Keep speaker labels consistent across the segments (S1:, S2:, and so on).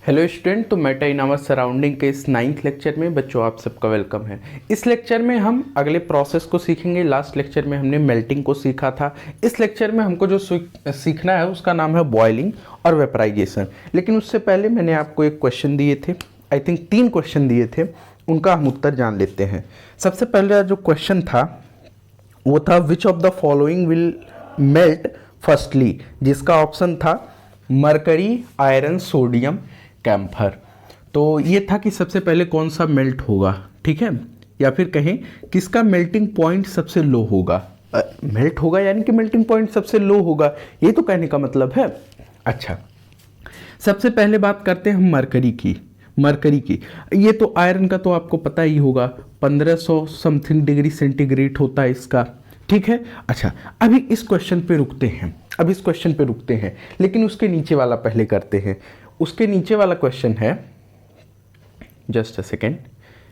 S1: Hello student, तो matter in our surrounding के इस 9th लेक्चर में बच्चों आप सबका वेलकम है। इस लेक्चर में हम अगले प्रोसेस को सीखेंगे। लास्ट लेक्चर में हमने मेल्टिंग को सीखा था। इस लेक्चर में हमको जो सीखना है उसका नाम है बॉइलिंग और वेपराइजेशन। लेकिन उससे पहले मैंने आपको एक क्वेश्चन दिए थे, आई थिंक 3 क्वेश्चन दिए थे, उनका हम उत्तर जान लेते हैं। सबसे पहले जो क्वेश्चन था वो था which of the following will melt firstly, जिसका ऑप्शन था मरकरी, आयरन, सोडियम, कैम्फर। तो ये था कि सबसे पहले कौन सा मेल्ट होगा, ठीक है, या फिर कहें किसका मेल्टिंग पॉइंट सबसे लो होगा। मेल्ट होगा यानी कि मेल्टिंग पॉइंट सबसे लो होगा, ये तो कहने का मतलब है। अच्छा, सबसे पहले बात करते हैं हम मरकरी की। ये तो आयरन का तो आपको पता ही होगा, 1500 समथिंग डिग्री सेंटीग्रेड होता है इसका, ठीक है। अच्छा, अभी इस क्वेश्चन पे रुकते हैं, लेकिन उसके नीचे वाला पहले करते हैं। उसके नीचे वाला क्वेश्चन है, जस्ट अ सेकेंड,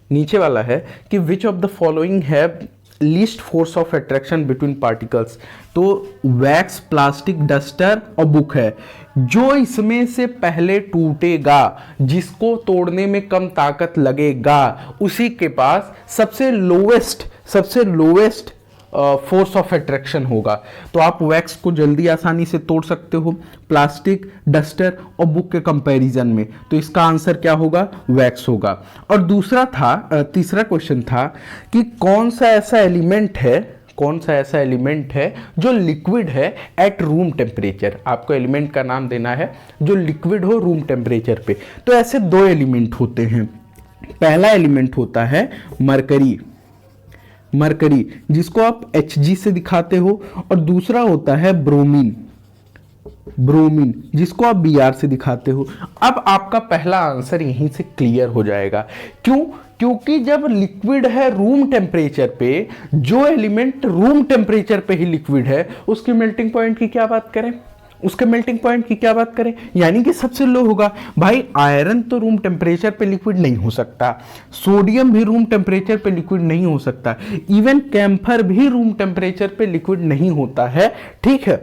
S1: नीचे वाला है कि which of the following have least force of attraction between particles. तो वैक्स, प्लास्टिक, डस्टर और बुक है। जो इसमें से पहले टूटेगा, जिसको तोड़ने में कम ताकत लगेगा, उसी के पास सबसे लोवेस्ट फोर्स ऑफ अट्रैक्शन होगा। तो आप वैक्स को जल्दी आसानी से तोड़ सकते हो प्लास्टिक, डस्टर और बुक के कंपैरिजन में। तो इसका आंसर क्या होगा? वैक्स होगा। और तीसरा क्वेश्चन था कि कौन सा ऐसा एलिमेंट है जो लिक्विड है एट रूम टेम्परेचर। आपको एलिमेंट का नाम देना है जो लिक्विड हो रूम टेम्परेचर पे। तो ऐसे 2 एलिमेंट होते हैं। पहला एलिमेंट होता है मरकरी, जिसको आप Hg से दिखाते हो, और दूसरा होता है ब्रोमीन, जिसको आप Br से दिखाते हो। अब आपका पहला आंसर यहीं से क्लियर हो जाएगा। क्योंकि जब लिक्विड है रूम टेम्परेचर पे, जो एलिमेंट रूम टेम्परेचर पे ही लिक्विड है, उसके मेल्टिंग पॉइंट की क्या बात करें, यानी कि सबसे लो होगा। भाई आयरन तो रूम टेम्परेचर पे लिक्विड नहीं हो सकता, सोडियम भी रूम टेम्परेचर पे लिक्विड नहीं हो सकता, इवन कैम्फर भी रूम टेम्परेचर पे लिक्विड नहीं होता है, ठीक है।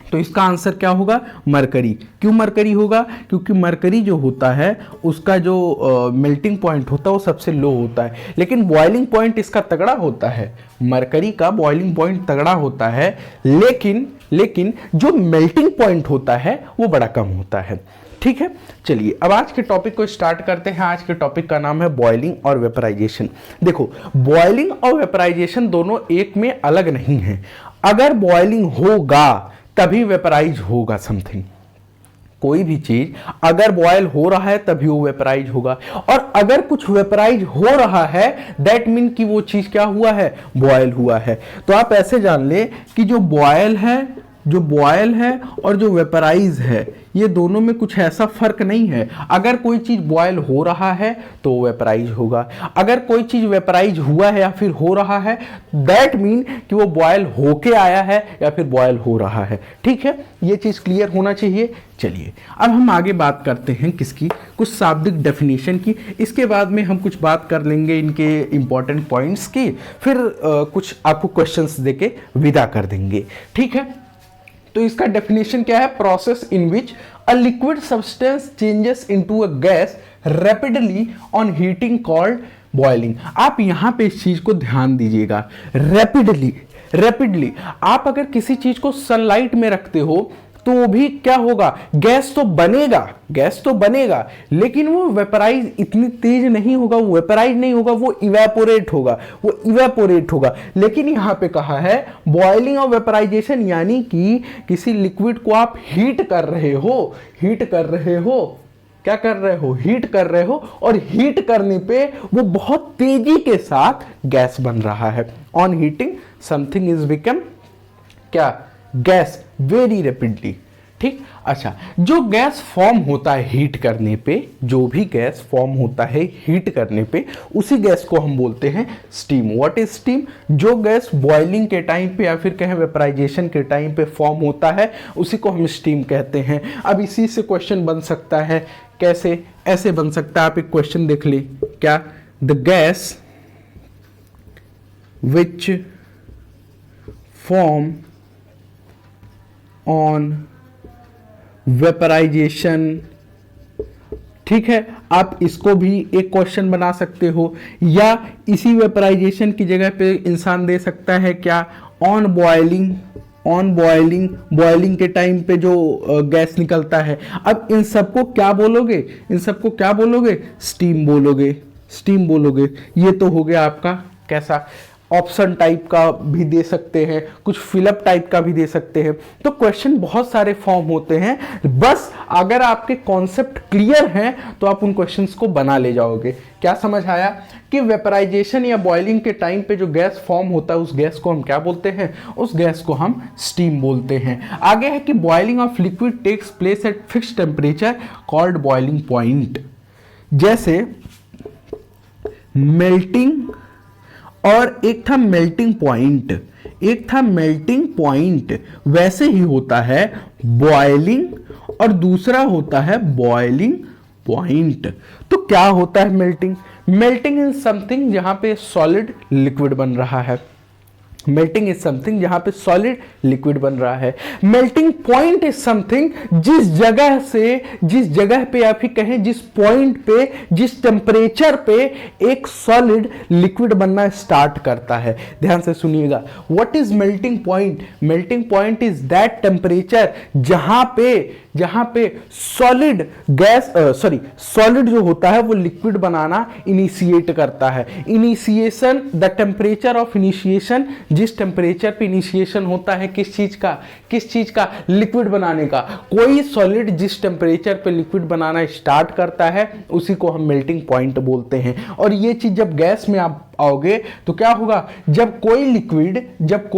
S1: तो इसका आंसर क्या होगा? मरकरी। क्यों मरकरी होगा? क्योंकि मरकरी जो होता है उसका जो मेल्टिंग पॉइंट होता है वो सबसे लो होता है, लेकिन बॉइलिंग पॉइंट इसका तगड़ा होता है। मरकरी का बॉइलिंग पॉइंट तगड़ा होता है, लेकिन जो मेल्टिंग पॉइंट होता है वो बड़ा कम होता है, ठीक है। चलिए अब आज के टॉपिक को स्टार्ट करते हैं। आज के टॉपिक का नाम है बॉइलिंग और वेपराइजेशन। देखो, बॉइलिंग और वेपराइजेशन दोनों एक में अलग नहीं है। अगर बॉइलिंग होगा तभी वेपराइज होगा समथिंग। कोई भी चीज अगर बॉयल हो रहा है तभी वो वेपराइज होगा, और अगर कुछ वेपराइज हो रहा है दैट मीन कि वो चीज क्या हुआ है? बॉयल हुआ है। तो आप ऐसे जान ले कि जो बॉयल है और जो वेपराइज है, ये दोनों में कुछ ऐसा फर्क नहीं है। अगर कोई चीज बॉयल हो रहा है तो वेपराइज होगा, अगर कोई चीज वेपराइज हुआ है या फिर हो रहा है दैट मीन कि वो बॉयल होके आया है या फिर बॉयल हो रहा है, ठीक है। ये चीज क्लियर होना चाहिए। चलिए अब हम आगे बात करते हैं किसकी? कुछ शाब्दिक डेफिनेशन की। इसके बाद में हम कुछ बात कर लेंगे इनके इंपॉर्टेंट पॉइंट्स की, फिर कुछ आपको क्वेश्चंस देके विदा कर देंगे, ठीक है। तो इसका डेफिनेशन क्या है? Process in which a liquid substance changes into a gas rapidly on heating called boiling. आप यहां पे इस चीज को ध्यान दीजिएगा, रैपिडली। आप अगर किसी चीज को सनलाइट में रखते हो तो वो भी क्या होगा? गैस तो बनेगा, लेकिन वो वेपराइज इतनी तेज नहीं होगा, वो वेपराइज नहीं होगा, वो इवेपोरेट होगा। लेकिन यहां पे कहा है बॉइलिंग और वेपराइजेशन, यानी कि किसी लिक्विड को आप हीट कर रहे हो, क्या कर रहे हो? हीट कर रहे हो, और हीट करने पे वो बहुत तेजी के साथ गैस बन रहा है। On heating something is become क्या? गैस वेरी रैपिडली, ठीक। अच्छा, जो गैस फॉर्म होता है हीट करने पे, उसी गैस को हम बोलते हैं स्टीम। What is steam? जो गैस बॉइलिंग के टाइम पे या फिर कहें वेपराइजेशन के टाइम पे फॉर्म होता है उसी को हम स्टीम कहते हैं। अब इसी से क्वेश्चन बन सकता है, कैसे? ऐसे बन सकता है, आप एक क्वेश्चन देख ली, क्या? The gas which form on vaporization ठीक है, आप इसको भी एक क्वेश्चन बना सकते हो, या इसी वेपराइजेशन की जगह पे इंसान दे सकता है क्या, on boiling, on boiling, boiling के टाइम पे जो गैस निकलता है। अब इन सबको क्या बोलोगे, इन सबको क्या बोलोगे, स्टीम बोलोगे, स्टीम बोलोगे। ये तो हो गया आपका कैसा, ऑप्शन टाइप का भी दे सकते हैं, कुछ फिलअप टाइप का भी दे सकते हैं। तो क्वेश्चन बहुत सारे फॉर्म होते हैं, बस अगर आपके कॉन्सेप्ट क्लियर हैं तो आप उन क्वेश्चंस को बना ले जाओगे। क्या समझ आया कि वेपराइजेशन या बॉइलिंग के टाइम पे जो गैस फॉर्म होता है उस गैस को हम क्या बोलते हैं, उस गैस को हम स्टीम बोलते हैं। आगे है कि boiling of liquid takes place at fixed temperature called boiling point. जैसे मेल्टिंग और एक था मेल्टिंग पॉइंट, एक था मेल्टिंग पॉइंट, वैसे ही होता है बॉइलिंग और दूसरा होता है बॉइलिंग पॉइंट। तो क्या होता है मेल्टिंग, मेल्टिंग इज समथिंग जहां पे सॉलिड लिक्विड बन रहा है, मेल्टिंग इज समथिंग जहां पे सॉलिड लिक्विड बन रहा है। मेल्टिंग पॉइंट इज समथिंग जिस जगह से, जिस जगह पे या फिर कहें जिस पॉइंट पे, जिस टेम्परेचर पे एक सॉलिड लिक्विड बनना स्टार्ट करता है। ध्यान से सुनिएगा, what is melting point, melting point is that temperature जहां पे सॉलिड गैस सॉलिड जो होता है वो लिक्विड बनाना इनिशिएट करता है। Initiation, the temperature of initiation, जिस टेम्परेचर पे इनिशिएशन होता है किस चीज का, किस चीज का, लिक्विड बनाने का। कोई सॉलिड जिस टेम्परेचर पे लिक्विड बनाना स्टार्ट करता है उसी को हम मेल्टिंग पॉइंट बोलते हैं। और ये चीज जब गैस में आप आओगे तो क्या होगा, जब कोई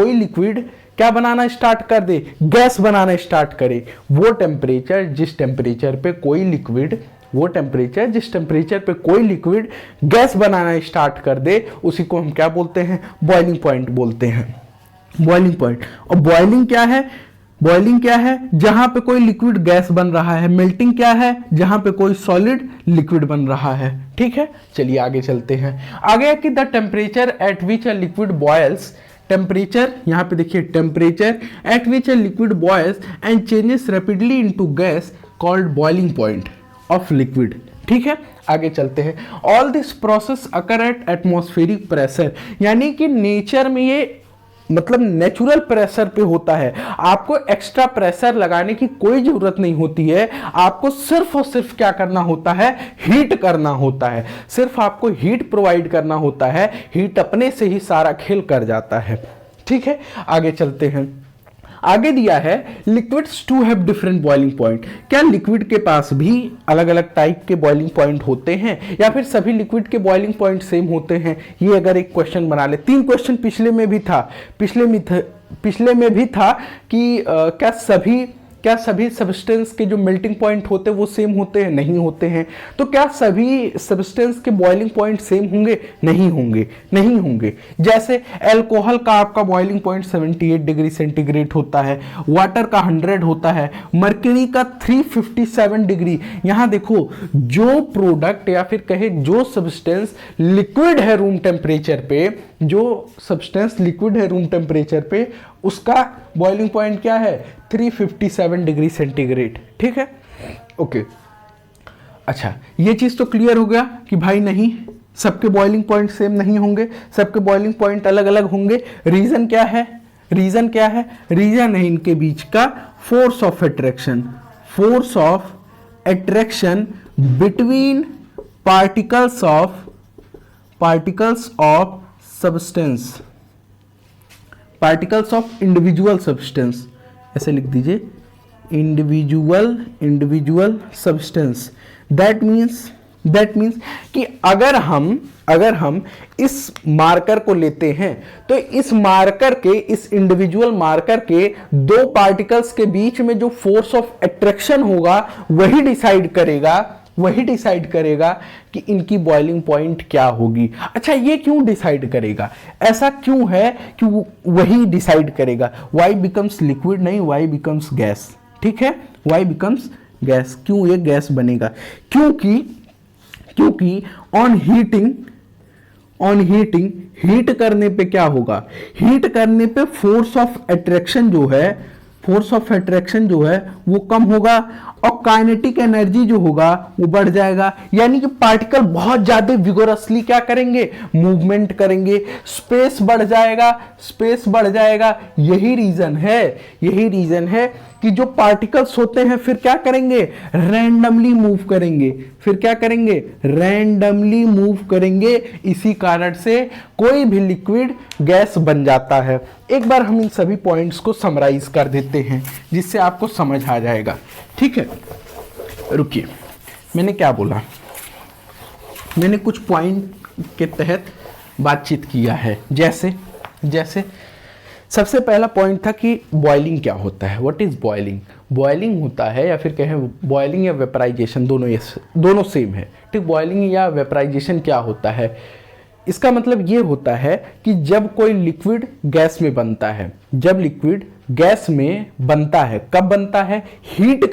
S1: लिक्विड क्या बनाना स्टार्ट कर दे, गैस बनाना स्टार्ट करे, वो टेम्परेचर जिस टेम्परेचर पे कोई लिक्विड, वो टेम्परेचर जिस टेम्परेचर पे कोई लिक्विड गैस बनाना स्टार्ट कर दे उसी को हम क्या बोलते हैं, बॉइलिंग पॉइंट बोलते हैं, बॉइलिंग पॉइंट। और बॉइलिंग क्या है, बॉइलिंग क्या है, जहां पे कोई लिक्विड गैस बन रहा है। मेल्टिंग क्या है, जहां पे कोई सॉलिड लिक्विड बन रहा है। ठीक है, चलिए आगे चलते हैं। आगे है कि the temperature at which a liquid boils, temperature यहां पे देखिए, temperature at which a liquid boils and changes rapidly into gas called boiling point of liquid. ठीक है, आगे चलते हैं। All this process occur at atmospheric pressure, यानी कि नेचर में ये मतलब नेचुरल प्रेशर पे होता है। आपको एक्स्ट्रा प्रेशर लगाने की कोई जरूरत नहीं होती है, आपको सिर्फ और सिर्फ क्या करना होता है, हीट करना होता है, सिर्फ आपको हीट प्रोवाइड करना होता है, हीट अपने से ही सारा खेल कर जाता है। ठीक है, आगे चलते हैं। आगे दिया है liquids to have different boiling point. क्या लिक्विड के पास भी अलग अलग टाइप के बॉइलिंग पॉइंट होते हैं या फिर सभी लिक्विड के बॉइलिंग पॉइंट सेम होते हैं? ये अगर एक क्वेश्चन बना ले, 3 क्वेश्चन पिछले में भी था, पिछले में भी था कि क्या सभी सब्सटेंस के जो मेल्टिंग पॉइंट होते हैं वो सेम होते हैं? नहीं होते हैं। तो क्या सभी सब्सटेंस के बॉइलिंग पॉइंट सेम होंगे? नहीं होंगे, नहीं होंगे। जैसे अल्कोहल का आपका बॉइलिंग पॉइंट 78 डिग्री सेंटीग्रेड होता है, वाटर का 100 होता है, मर्क्यूरी का 357 डिग्री। यहां देखो, जो प्रोडक्ट या फिर कहे जो सब्सटेंस लिक्विड है रूम टेम्परेचर पे, जो सब्सटेंस लिक्विड है रूम टेम्परेचर पे, उसका बॉइलिंग पॉइंट क्या है? 357 डिग्री सेंटीग्रेड। ठीक है, ओके। अच्छा, ये चीज तो क्लियर हो गया कि भाई नहीं, सबके बॉइलिंग पॉइंट सेम नहीं होंगे, सबके बॉइलिंग पॉइंट अलग अलग होंगे। रीजन क्या है? रीजन क्या है? रीजन है इनके बीच का force of attraction, force of attraction between particles of substance, particles of individual substance, ऐसे लिख दीजिए, इंडिविजुअल सब्सटेंस। दैट मीन्स कि अगर हम इस मार्कर को लेते हैं तो इस मार्कर के, इस इंडिविजुअल मार्कर के 2 पार्टिकल्स के बीच में जो फोर्स ऑफ अट्रैक्शन होगा वही डिसाइड करेगा कि इनकी बॉइलिंग पॉइंट क्या होगी। अच्छा, ये क्यों डिसाइड करेगा? ऐसा क्यों है कि वही डिसाइड करेगा? वाई बिकम्स लिक्विड नहीं, वाई बिकम्स गैस। ठीक है, वाई बिकम्स गैस। क्यों ये गैस बनेगा? क्योंकि ऑन हीटिंग हीट करने पे क्या होगा? हीट करने पे फोर्स ऑफ अट्रैक्शन जो है, फोर्स ऑफ अट्रैक्शन जो है वो कम होगा और काइनेटिक एनर्जी जो होगा वो बढ़ जाएगा, यानी कि पार्टिकल बहुत ज्यादा विगोरसली क्या करेंगे, मूवमेंट करेंगे, स्पेस बढ़ जाएगा, स्पेस बढ़ जाएगा। यही रीजन है कि जो पार्टिकल्स होते हैं फिर क्या करेंगे, रैंडमली मूव करेंगे, फिर क्या करेंगे, रैंडमली मूव करेंगे। इसी कारण से कोई भी लिक्विड गैस बन जाता है। एक बार हम इन सभी पॉइंट्स को समराइज कर देते हैं जिससे आपको समझ आ जाएगा। ठीक है, रुकिए, मैंने क्या बोला, मैंने कुछ पॉइंट के तहत बातचीत किया है। जैसे सबसे पहला पॉइंट था कि बॉइलिंग क्या होता है, व्हाट इज बॉइलिंग। बॉइलिंग होता है, या फिर कहें बॉइलिंग या वेपराइजेशन, दोनों सेम है। ठीक, बॉइलिंग या वेपराइजेशन क्या होता है, इसका मतलब ये होता है कि जब कोई लिक्विड गैस में बनता है, जब लिक्विड गैस में बनता है, कब बनता है, हीट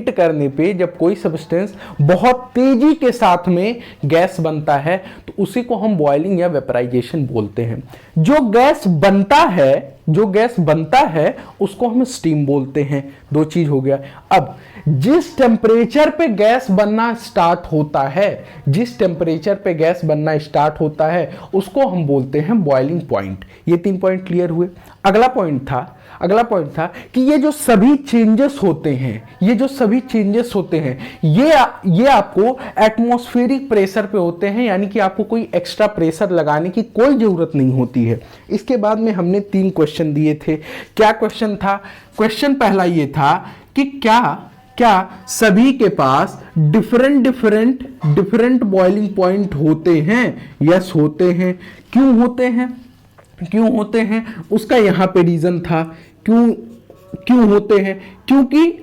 S1: करने पे जब कोई सब्सटेंस बहुत तेजी के साथ में गैस बनता है तो उसी को हम बॉइलिंग या वेपराइजेशन बोलते हैं। जो गैस बनता है उसको हम स्टीम बोलते हैं। दो चीज हो गया। अब जिस टेम्परेचर पे गैस बनना स्टार्ट होता है उसको हम बोलते हैं बॉइलिंग पॉइंट। ये 3 पॉइंट क्लियर हुए। अगला पॉइंट था कि ये जो सभी चेंजेस होते हैं, ये आपको एटमॉस्फेरिक प्रेशर पे होते हैं, यानी कि आपको कोई एक्स्ट्रा प्रेशर लगाने की कोई जरूरत नहीं होती है। इसके बाद में हमने 3 क्वेश्चन दिए थे। क्या क्वेश्चन था? क्वेश्चन पहला ये था कि क्या सभी के पास डिफरेंट बॉइलिंग पॉइंट होते हैं? यस, होते हैं। क्यों होते हैं उसका यहां पे रीजन था। क्यों होते हैं? क्योंकि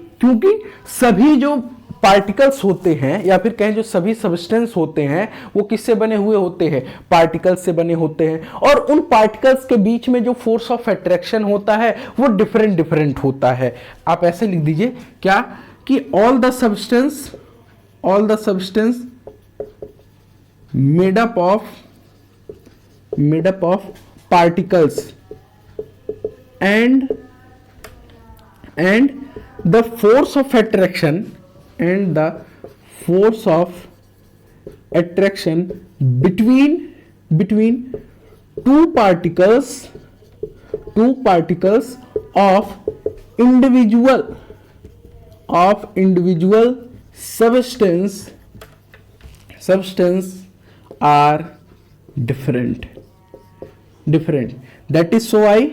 S1: सभी जो पार्टिकल्स होते हैं, या फिर कहें जो सभी सब्सटेंस होते हैं, वो किससे बने हुए होते हैं, पार्टिकल्स से बने होते हैं। और उन पार्टिकल्स के बीच में जो फोर्स ऑफ अट्रैक्शन होता है वो डिफरेंट होता है। आप ऐसे लिख दीजिए क्या, कि all the substance made up of particles and the force of attraction between two particles of individual substance are different. That is why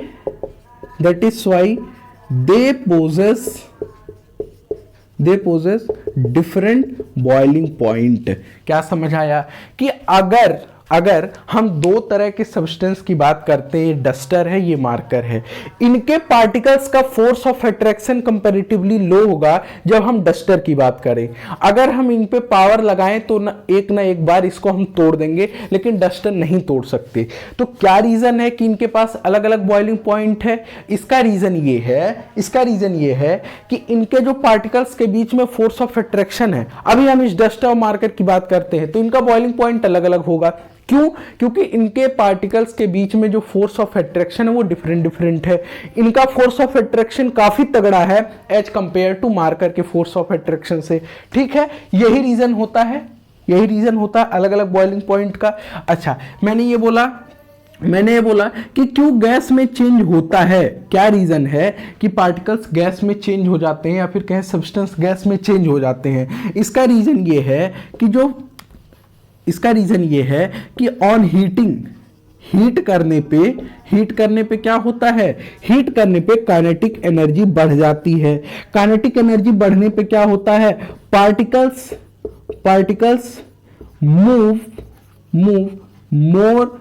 S1: they possess different boiling point। क्या समझ आया? कि अगर हम 2 तरह के सब्सटेंस की बात करते हैं, डस्टर है, ये मार्कर है, इनके पार्टिकल्स का फोर्स ऑफ अट्रैक्शन कंपैरेटिवली लो होगा जब हम डस्टर की बात करें। अगर हम इन पे पावर लगाएं तो ना एक बार इसको हम तोड़ देंगे, लेकिन डस्टर नहीं तोड़ सकते। तो क्या रीजन है कि इनके पास अलग अलग बॉइलिंग पॉइंट है? इसका रीजन ये है कि इनके जो पार्टिकल्स के बीच में फोर्स ऑफ अट्रैक्शन है, अभी हम इस डस्टर और मार्कर की बात करते हैं तो इनका बॉइलिंग पॉइंट अलग अलग होगा। क्यों? क्योंकि इनके पार्टिकल्स के बीच में जो फोर्स ऑफ अट्रैक्शन है वो डिफरेंट है। इनका फोर्स ऑफ अट्रैक्शन काफी तगड़ा है एज कंपेयर टू मार्कर के फोर्स ऑफ अट्रैक्शन से। ठीक है, यही रीजन होता है अलग अलग बॉइलिंग पॉइंट का। अच्छा, मैंने ये बोला कि क्यों गैस में चेंज होता है, क्या रीजन है कि पार्टिकल्स गैस में चेंज हो जाते हैं, या फिर कहें सब्सटेंस गैस में चेंज हो जाते हैं। इसका रीजन ये है कि ऑन हीट करने पे क्या होता है, हीट करने पे काइनेटिक एनर्जी बढ़ जाती है। काइनेटिक एनर्जी बढ़ने पे क्या होता है, पार्टिकल्स मूव मोर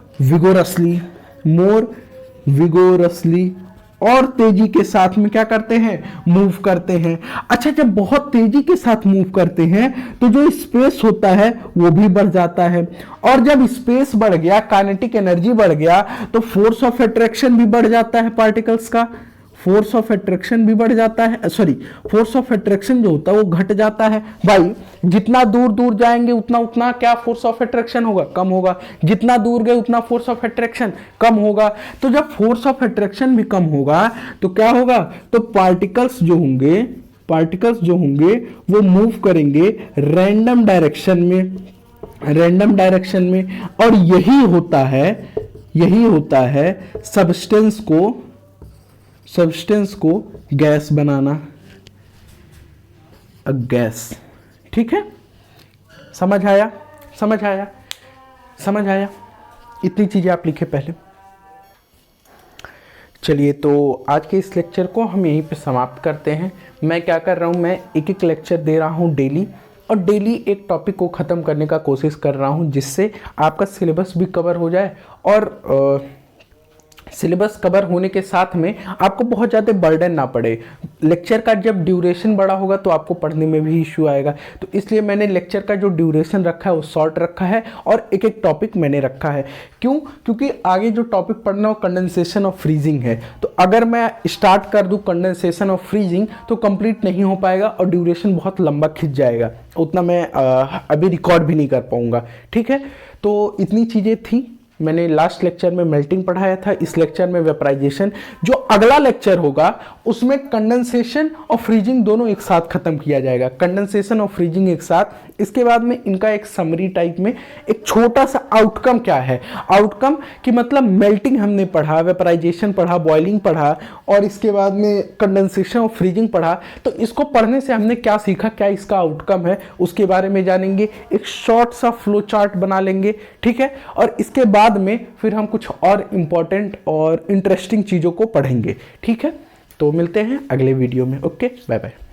S1: विगोरसली और तेजी के साथ में क्या करते हैं, मूव करते हैं। अच्छा, जब बहुत तेजी के साथ मूव करते हैं तो जो स्पेस होता है वो भी बढ़ जाता है, और जब स्पेस बढ़ गया, काइनेटिक एनर्जी बढ़ गया, तो फोर्स ऑफ अट्रैक्शन भी बढ़ जाता है पार्टिकल्स का। फोर्स ऑफ अट्रैक्शन भी बढ़ जाता है, सॉरी फोर्स ऑफ अट्रैक्शन जो होता है वो घट जाता है। भाई जितना दूर दूर जाएंगे उतना उतना क्या फोर्स ऑफ अट्रैक्शन होगा, कम होगा। जितना दूर गए उतना फोर्स ऑफ अट्रैक्शन कम होगा। तो जब फोर्स ऑफ अट्रैक्शन भी कम होगा तो क्या होगा, तो पार्टिकल्स जो होंगे वो मूव करेंगे रैंडम डायरेक्शन में, और यही होता है सब्सटेंस को गैस बनाना, गैस। ठीक है, समझ आया? इतनी चीजें आप लिखे पहले। चलिए, तो आज के इस लेक्चर को हम यहीं पे समाप्त करते हैं। मैं क्या कर रहा हूँ, मैं एक एक लेक्चर दे रहा हूँ डेली, और डेली एक टॉपिक को ख़त्म करने का कोशिश कर रहा हूँ, जिससे आपका सिलेबस भी कवर हो जाए, और सिलेबस कवर होने के साथ में आपको बहुत ज़्यादा बर्डन ना पड़े। लेक्चर का जब ड्यूरेशन बड़ा होगा तो आपको पढ़ने में भी इश्यू आएगा, तो इसलिए मैंने लेक्चर का जो ड्यूरेशन रखा है वो शॉर्ट रखा है, और एक एक टॉपिक मैंने रखा है। क्यों? क्योंकि आगे जो टॉपिक पढ़ना वो कंडेंसेशन और फ्रीजिंग है, तो अगर मैं स्टार्ट कर दूँ कंडेंसेशन और फ्रीजिंग तो कंप्लीट नहीं हो पाएगा और ड्यूरेशन बहुत लंबा खिंच जाएगा, उतना मैं अभी रिकॉर्ड भी नहीं कर पाऊँगा। ठीक है, तो इतनी चीज़ें थी। मैंने लास्ट लेक्चर में मेल्टिंग पढ़ाया था, इस लेक्चर में वेपराइजेशन। जो अगला लेक्चर होगा उसमें कंडेंसेशन और फ्रीजिंग दोनों एक साथ खत्म किया जाएगा, कंडेंसेशन और फ्रीजिंग एक साथ। इसके बाद में इनका एक समरी टाइप में एक छोटा सा आउटकम क्या है, आउटकम कि मतलब मेल्टिंग हमने पढ़ा, वेपराइजेशन पढ़ा, बॉइलिंग पढ़ा, और इसके बाद में कंडेंसेशन और फ्रीजिंग पढ़ा। तो इसको पढ़ने से हमने क्या सीखा, क्या इसका आउटकम है, उसके बारे में जानेंगे। एक शॉर्ट सा फ्लो चार्ट बना लेंगे। ठीक है, और इसके बाद में फिर हम कुछ और इंपॉर्टेंट और इंटरेस्टिंग चीजों को पढ़ेंगे। ठीक है, तो मिलते हैं अगले वीडियो में। Okay, bye bye.